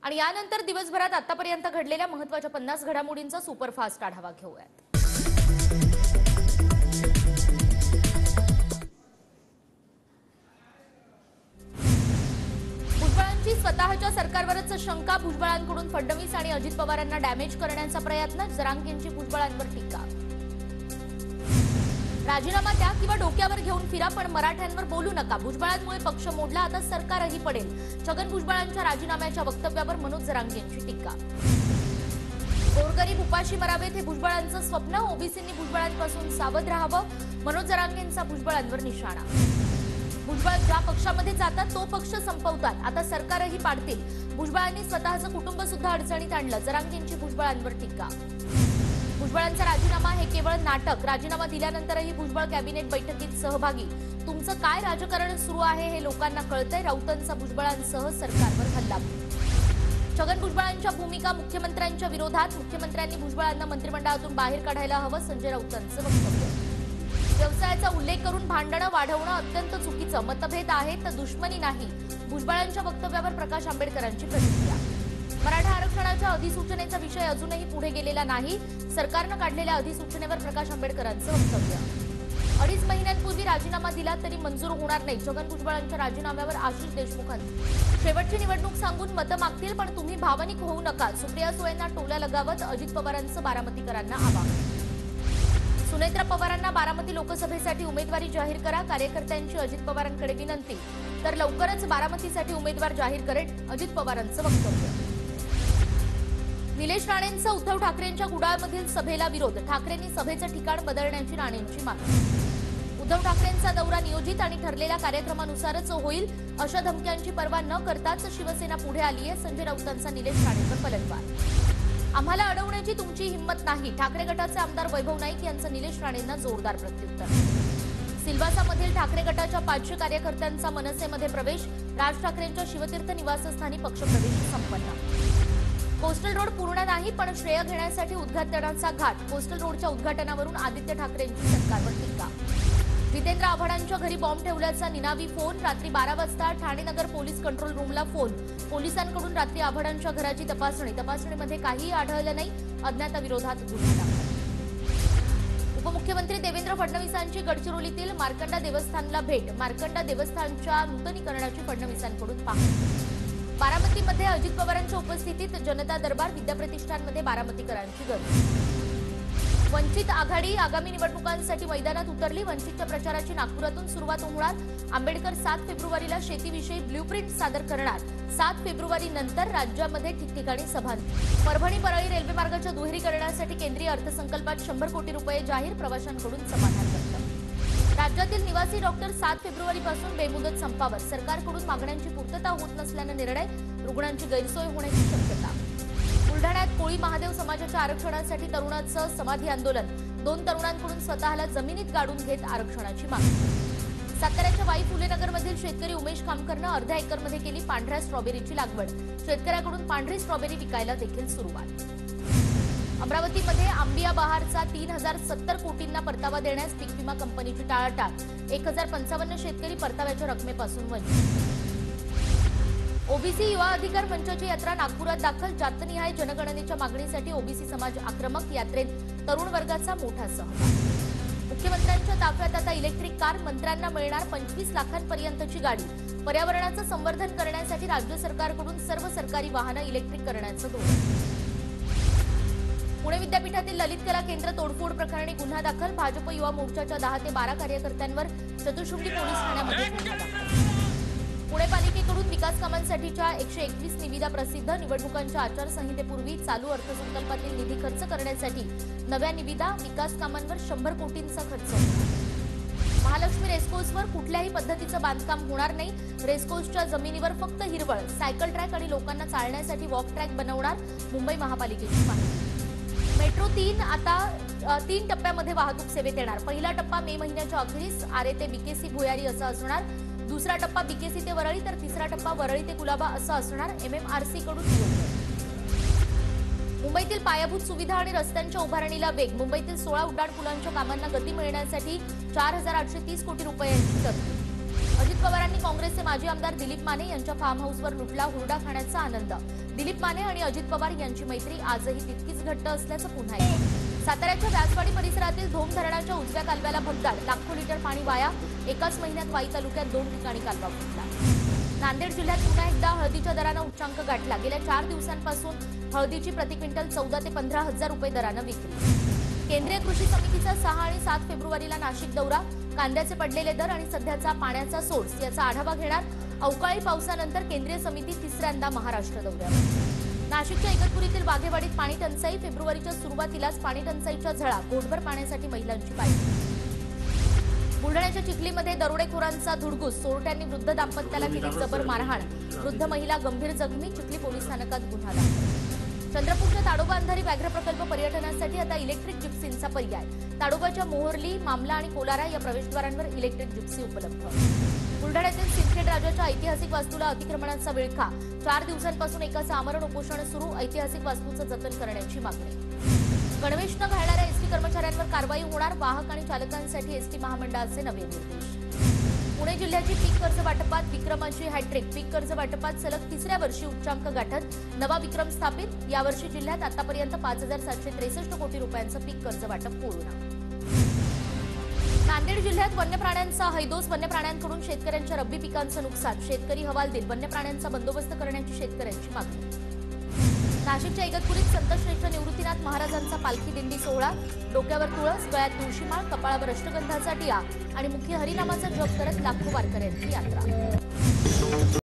आणि यानंतर दिवसभरात आतापर्यंत घडलेल्या महत्त्वाच्या 50 घडामोडींचा सुपरफास्ट आढावा घेऊयात। भुजबळांची स्वतःच्या सरकारवरच शंका, भुजबळांकडून फडणवीस आणि अजित पवारांना डॅमेज करण्याचा प्रयत्न, जरांगेंची भुजबळांवर टीका। राजीनामा द्या किंवा डोक्यावर घेऊन फिरा पण मराठ्यांवर बोलू नका, भुजबळांमुळे पक्ष मोडला, आता सरकारही पडेल। छगन भुजबळांच्या राजीनाम्याच्या वक्तव्यावर मनोज जरांगेंची टीका। गोरगरीब उपाशी मरावेत हे भुजबळांचं स्वप्न, ओबीसींनी भुजबळांपासून सावध राहावं, मनोज जरांगेंचा भुजबळांवर निशाणा। भुजबळ ज्या पक्षामध्ये जातात तो पक्ष संपवतात, आता सरकारही पाडतील, भुजबळांनी स्वतःचं कुटुंब सुद्धा अडचणीत आणलं, जरांगेंची भुजबळांवर टीका। भुजबळांचा राजीनामा हे केवळ नाटक, राजीनामा दिल्यानंतरही भुजबळ कॅबिनेट बैठकीत सहभागी, तुमचं काय राजकारण सुरू आहे हे लोकांना कळतंय, राऊतांचा भुजबळांसह सरकारवर हल्ला। छगन भुजबळांच्या भूमिका मुख्यमंत्र्यांच्या विरोधात, मुख्यमंत्र्यांनी भुजबळांना मंत्रिमंडळातून बाहेर काढायला हवं, संजय राऊतांचं वक्तव्य। व्यवसायाचा उल्लेख करून भांडणं वाढवणं अत्यंत चुकीचं, मतभेद आहेत तर दुश्मनी नाही, भुजबळांच्या वक्तव्यावर प्रकाश आंबेडकरांची प्रतिक्रिया। मराठा आरक्षणाच्या अधिसूचनेचा विषय अजूनही पुढे गेलेला नाही, सरकारनं काढलेल्या अधिसूचनेवर प्रकाश आंबेडकरांचं वक्तव्य। 2.5 महिन्यांपूर्वी राजीनामा दिला तरी मंजूर होणार नाही, छगन भुजबळांच्या राजीनाम्यावर आशिष देशमुखांनी। शेवटची निवडणूक सांगून मतं मागतील पण तुम्ही भावनिक होऊ नका, सुप्रिया सुळेंना टोला लगावत अजित पवारांचं बारामतीकरांना आवाहन। सुनेत्रा पवारांना बारामती लोकसभेसाठी उमेदवारी जाहीर करा, कार्यकर्त्यांची अजित पवारांकडे विनंती, तर लवकरच बारामतीसाठी उमेदवार जाहीर करेल, अजित पवारांचं वक्तव्य। निलेश राणेंचा उद्धव ठाकरेंच्या कुडाळमधील सभेला विरोध, ठाकरेंनी सभेचं ठिकाण बदलण्याची राणेंची मागणी। उद्धव ठाकरेंचा दौरा नियोजित आणि ठरलेल्या कार्यक्रमानुसारच होईल, अशा धमक्यांची पर्वा न करताच शिवसेना पुढे आली आहे, संजय राऊतांचा निलेश राणेंवर पलटवार। आम्हाला अडवण्याची तुमची हिंमत नाही, ठाकरे गटाचे आमदार वैभव नाईक यांचं निलेश राणेंना जोरदार प्रत्युत्तर। सिल्वासामधील ठाकरे गटाच्या 500 कार्यकर्त्यांचा मनसेमध्ये प्रवेश, राज ठाकरेंच्या शिवतीर्थ निवासस्थानी पक्षप्रवेश संपन्न। कोस्टल रोड पूर्ण नाही पण श्रेय घेण्यासाठी उद्घाटनाचा घाट, कोस्टल रोडच्या उद्घाटनावरून आदित्य ठाकरेंची सरकारवर टीका। जितेंद्र आव्हाडांच्या घरी बॉम्ब ठेवल्याचा निनावी फोन, रात्री 12 वाजता ठाणे नगर पोलीस कंट्रोल रूमला फोन, पोलिसांकडून रात्री आव्हाडांच्या घराची तपासणीमध्ये काहीही आढळलं नाही, अज्ञाताविरोधात गुन्हा दाखल। उपमुख्यमंत्री देवेंद्र फडणवीसांची गडचिरोलीतील मार्कंडा देवस्थानला भेट, मार्कंडा देवस्थानच्या नूतनीकरणाची फडणवीसांकडून पाहणी। बारामतीमध्ये अजित पवारांच्या उपस्थितीत जनता दरबार, विद्याप्रतिष्ठानमध्ये बारामतीकरांची गर्दी। वंचित आघाडी आगामी निवडणुकांसाठी मैदानात उतरली, वंचितच्या प्रचाराची नागपुरातून सुरुवात होणार, आंबेडकर 7 फेब्रुवारीला शेतीविषयी ब्ल्यूप्रिंट सादर करणार, 7 फेब्रुवारी नंतर राज्यामध्ये ठिकठिकाणी सभा। परभणी परळी रेल्वे मार्गाच्या दुहेरीकरणासाठी केंद्रीय अर्थसंकल्पात 100 कोटी रुपये जाहीर, प्रवाशांकडून समाधान व्यक्त। राज्यातील निवासी डॉक्टर 7 फेब्रुवारीपासून बेमुदत संपावर, सरकारकडून मागण्यांची पूर्तता होत नसल्याने निर्णय, रुग्णांची गैरसोय होण्याची शक्यता। बुलढाण्यात कोळी महादेव समाजाच्या आरक्षणासाठी तरुणांचं समाधी आंदोलन, 2 तरुणांकडून स्वतःला जमिनीत गाडून घेत आरक्षणाची मागणी। साताऱ्याच्या वाई फुलेनगरमधील शेतकरी उमेश खामकरनं अर्ध्या एकरमध्ये केली पांढऱ्या स्ट्रॉबेरीची लागवड, शेतकऱ्याकडून पांढरी स्ट्रॉबेरी विकायला देखील सुरुवात। अमरावतीमध्ये आंबिया बहारचा 3070 कोटींना परतावा देण्यास पीक विमा कंपनीची टाळाटाळ, 1055 शेतकरी परताव्याच्या रकमेपासून वंचित। ओबीसी युवा अधिकार मंचाची यात्रा नागपुरात दाखल, जातनिहाय जनगणनेच्या मागणीसाठी ओबीसी समाज आक्रमक, यात्रेत तरुण वर्गाचा मोठा सहभाग। मुख्यमंत्र्यांच्या ताफ्यात आता इलेक्ट्रिक कार, मंत्र्यांना मिळणार 25 लाखांपर्यंतची गाडी, पर्यावरणाचं संवर्धन करण्यासाठी राज्य सरकारकडून सर्व सरकारी वाहनं इलेक्ट्रिक करण्याचं धोरण। पुणे विद्यापीठातील ललित कला केंद्र तोडफोड प्रकरणी गुन्हा दाखल, भाजप युवा मोर्चाच्या 10 ते 12 कार्यकर्त्यांवर चतुर्शृंगी पोलीस ठाण्यामध्ये गुन्हा दाखल। पुणे पालिकेकडून विकास कामांसाठीच्या 121 निविदा प्रसिद्ध, निवडणुकांच्या आचारसंहितेपूर्वी चालू अर्थसंकल्पातील निधी खर्च करण्यासाठी नव्या निविदा, विकास कामांवर 100 कोटींचा खर्च होणार। महालक्ष्मी रेसकोर्सवर कुठल्याही पद्धतीचं बांधकाम होणार नाही, रेसकोर्सच्या जमिनीवर फक्त हिरवळ, सायकल ट्रॅक आणि लोकांना चालण्यासाठी वॉक ट्रॅक बनवणार, मुंबई महापालिकेची माहिती। मेट्रो 3 आता 3 टप्प्यामध्ये वाहतूक सेवेत येणार, पहिला टप्पा मे महिन्याच्या अखेरीस आरे ते बीकेसी भुयारी असा असणार, दुसरा टप्पा बीकेसी ते वरळी तर तिसरा टप्पा वरळी ते कुलाबा असा असणार, MMRC कडून नियोजन। मुंबईतील पायाभूत सुविधा आणि रस्त्यांच्या उभारणीला वेग, मुंबईतील 16 उड्डाण पुलांच्या कामांना गती मिळण्यासाठी 4830 कोटी रुपयांची तरतूद। अजित पवारांनी काँग्रेसचे माजी आमदार दिलीप माने यांच्या फार्म हाऊसवर लुटला हुरडा खाण्याचा आनंद। दिलीप माने आणि अजित पवार यांची मैत्री आजही तितकीच घट्ट असल्याचं पुन्हा एकदा। साताऱ्याच्या व्यासवाडी परिसरातील धोम धरणाच्या उजव्या कालव्याला भगदाड, लाखो लिटर पाणी वाया। एकाच महिन्यात वाई तालुक्यात 2 ठिकाणी कालवा फुटला। नांदेड जिल्ह्यात पुन्हा एकदा हळदीच्या दरानं उच्चांक गाठला। गेल्या 4 दिवसांपासून हळदीची प्रति क्विंटल 14 ते 15,000 रुपये दरानं विक्री। केंद्रीय कृषी समितीचा 6 आणि 7 फेब्रुवारीला नाशिक दौरा, कांद्याचे पडलेले दर आणि सध्याचा पाण्याचा सोर्स याचा आढावा घेणार। अवकाळी पावसानंतर केंद्रीय समिती तिसऱ्यांदा महाराष्ट्र दौऱ्यावर। नाशिकच्या इगतपुरीतील वाघेवाडीत पाणी टंचाई, फेब्रुवारीच्या सुरुवातीलाच पाणी टंचाईच्या झळा, घोटभर पाण्यासाठी महिलांची पायपीट। बुलढाण्याच्या चिखलीमध्ये दरोडेखोरांचा धुडगूस, चोरट्यांनी वृद्ध दाम्पत्याला केली जबर मारहाण, वृद्ध महिला गंभीर जखमी, चिखली पोलीस स्थानकात गुन्हा दाखल। चंद्रपूरच्या ताडोबा अंधारी व्याघ्र प्रकल्प पर्यटनासाठी आता इलेक्ट्रिक जिप्सींचा पर्याय। ताडोबाच्या मोहर्ली, मामला आणि कोलारा या प्रवेशद्वारांवर इलेक्ट्रिक जिप्सी उपलब्ध। बुलढाण्यातील सिंदखेड राजाच्या ऐतिहासिक वास्तूला अतिक्रमणाचा विळखा, 4 दिवसांपासून एकाचं आमरण उपोषण सुरू, ऐतिहासिक वास्तूचं जतन करण्याची मागणी। गणवेश न घालणाऱ्या एसटी कर्मचाऱ्यांवर कारवाई होणार, वाहक आणि चालकांसाठी एसटी महामंडळाचे नवे निर्देश। पुणे जिल्ह्याची पीक कर्ज वाटपात विक्रमाची हॅट्रिक, पीक कर्ज वाटपात सलग 3ऱ्या वर्षी उच्चांक गाठत नवा विक्रम स्थापित। यावर्षी जिल्ह्यात आतापर्यंत 5,763 कोटी रुपयांचं पीक कर्ज वाटप पूर्ण। नांदेड जिल्ह्यात वन्य प्राण्यांचा हैदोस, वन्य प्राण्यांकडून शेतकऱ्यांच्या रब्बी पिकांचं नुकसान, शेतकरी हवालदिल, वन्य प्राण्यांचा बंदोबस्त करण्याची शेतकऱ्यांची मागणी। नाशिकच्या इगतपुरीत संतश्रेष्ठ निवृत्तीनाथ महाराजांचा पालखी दिंडी सोहळा, डोक्यावर तुळस, गळ्यात तुळशीमाळ, कपाळावर अष्टगंधाचा टिळा आणि मुख्य हरिनामाचा जप करत लाखो वारकऱ्यांची यात्रा।